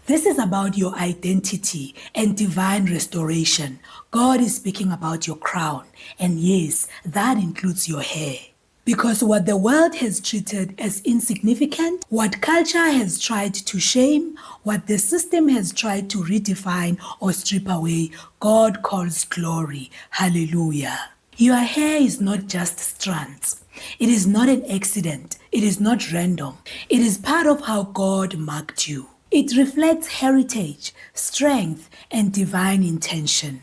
This is about your identity and divine restoration. God is speaking about your crown, and yes, that includes your hair. Because what the world has treated as insignificant, what culture has tried to shame, what the system has tried to redefine or strip away, God calls glory. Hallelujah. Your hair is not just strands. It is not an accident. It is not random. It is part of how God marked you. It reflects heritage, strength, and divine intention.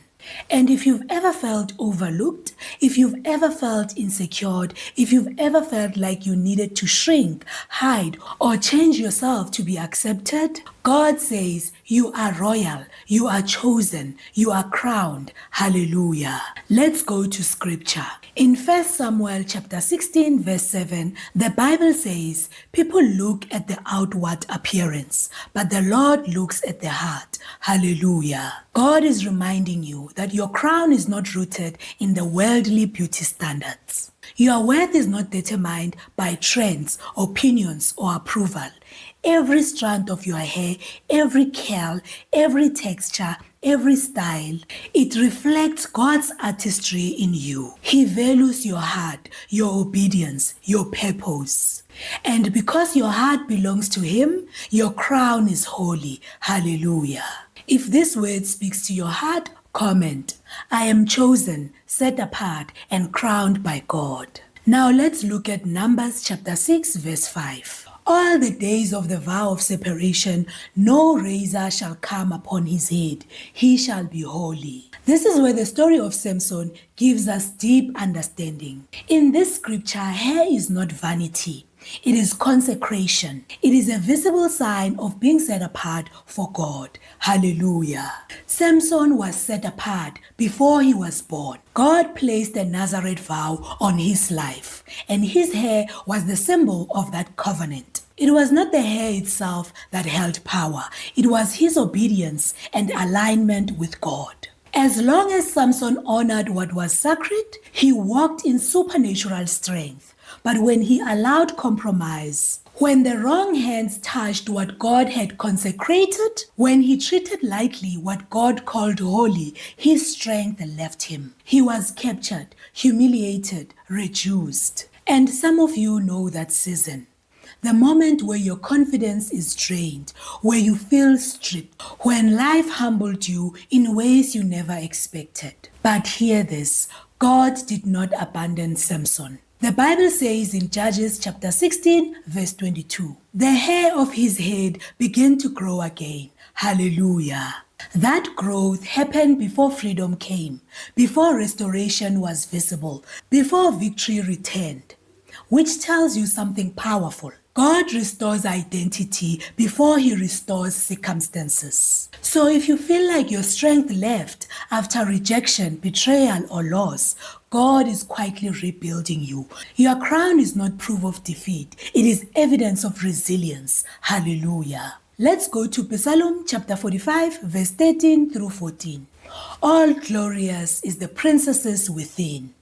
And if you've ever felt overlooked, if you've ever felt insecure, if you've ever felt like you needed to shrink, hide, or change yourself to be accepted, God says you are royal, you are chosen, you are crowned. Hallelujah. Let's go to scripture. In 1 Samuel chapter 16 verse 7, the Bible says, people look at the outward appearance, but the Lord looks at the heart. Hallelujah. God is reminding you that your crown is not rooted in the worldly beauty standards. Your worth is not determined by trends, opinions, or approval. Every strand of your hair, every curl, every texture, every style, it reflects God's artistry in you. He values your heart, your obedience, your purpose. And because your heart belongs to Him, your crown is holy. Hallelujah. If this word speaks to your heart, comment, I am chosen, set apart, and crowned by God. Now let's look at Numbers chapter 6 verse 5. All the days of the vow of separation, no razor shall come upon his head. He shall be holy. This is where the story of Samson gives us deep understanding. In this scripture, hair is not vanity. It is consecration. It is a visible sign of being set apart for God. Hallelujah. Samson was set apart before he was born. God placed a Nazarite vow on his life, and his hair was the symbol of that covenant. It was not the hair itself that held power. It was his obedience and alignment with God. As long as Samson honored what was sacred, he walked in supernatural strength. But when he allowed compromise, when the wrong hands touched what God had consecrated, when he treated lightly what God called holy, his strength left him. He was captured, humiliated, reduced. And some of you know that season. The moment where your confidence is drained, where you feel stripped, when life humbled you in ways you never expected. But hear this, God did not abandon Samson. The Bible says in Judges chapter 16 verse 22, the hair of his head began to grow again. Hallelujah. That growth happened before freedom came, before restoration was visible, before victory returned, which tells you something powerful. God restores identity before He restores circumstances. So if you feel like your strength left after rejection, betrayal, or loss, God is quietly rebuilding you. Your crown is not proof of defeat. It is evidence of resilience. Hallelujah. Let's go to Psalm chapter 45 verse 13 through 14. All glorious is the princesses within.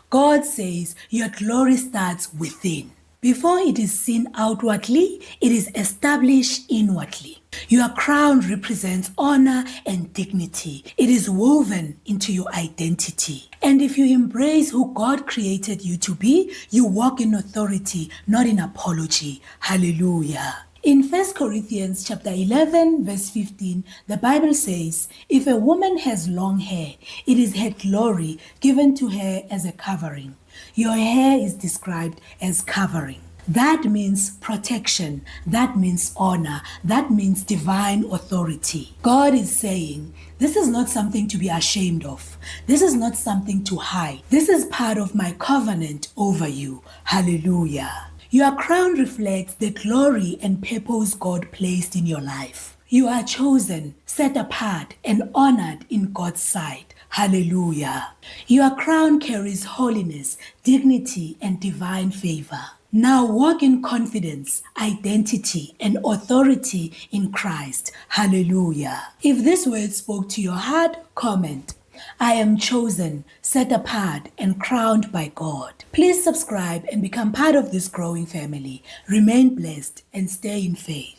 God says your glory starts within. Before it is seen outwardly, it is established inwardly. Your crown represents honor and dignity. It is woven into your identity. And if you embrace who God created you to be, you walk in authority, not in apology. Hallelujah. In 1 Corinthians chapter 11 verse 15, the Bible says, if a woman has long hair, it is her glory given to her as a covering. Your hair is described as covering. That means protection. That means honor. That means divine authority. God is saying, this is not something to be ashamed of. This is not something to hide. This is part of my covenant over you. Hallelujah. Your crown reflects the glory and purpose God placed in your life. You are chosen, set apart, and honored in God's sight. Hallelujah. Your crown carries holiness, dignity, and divine favor. Now walk in confidence, identity, and authority in Christ. Hallelujah. If this word spoke to your heart, comment. I am chosen, set apart, and crowned by God. Please subscribe and become part of this growing family. Remain blessed and stay in faith.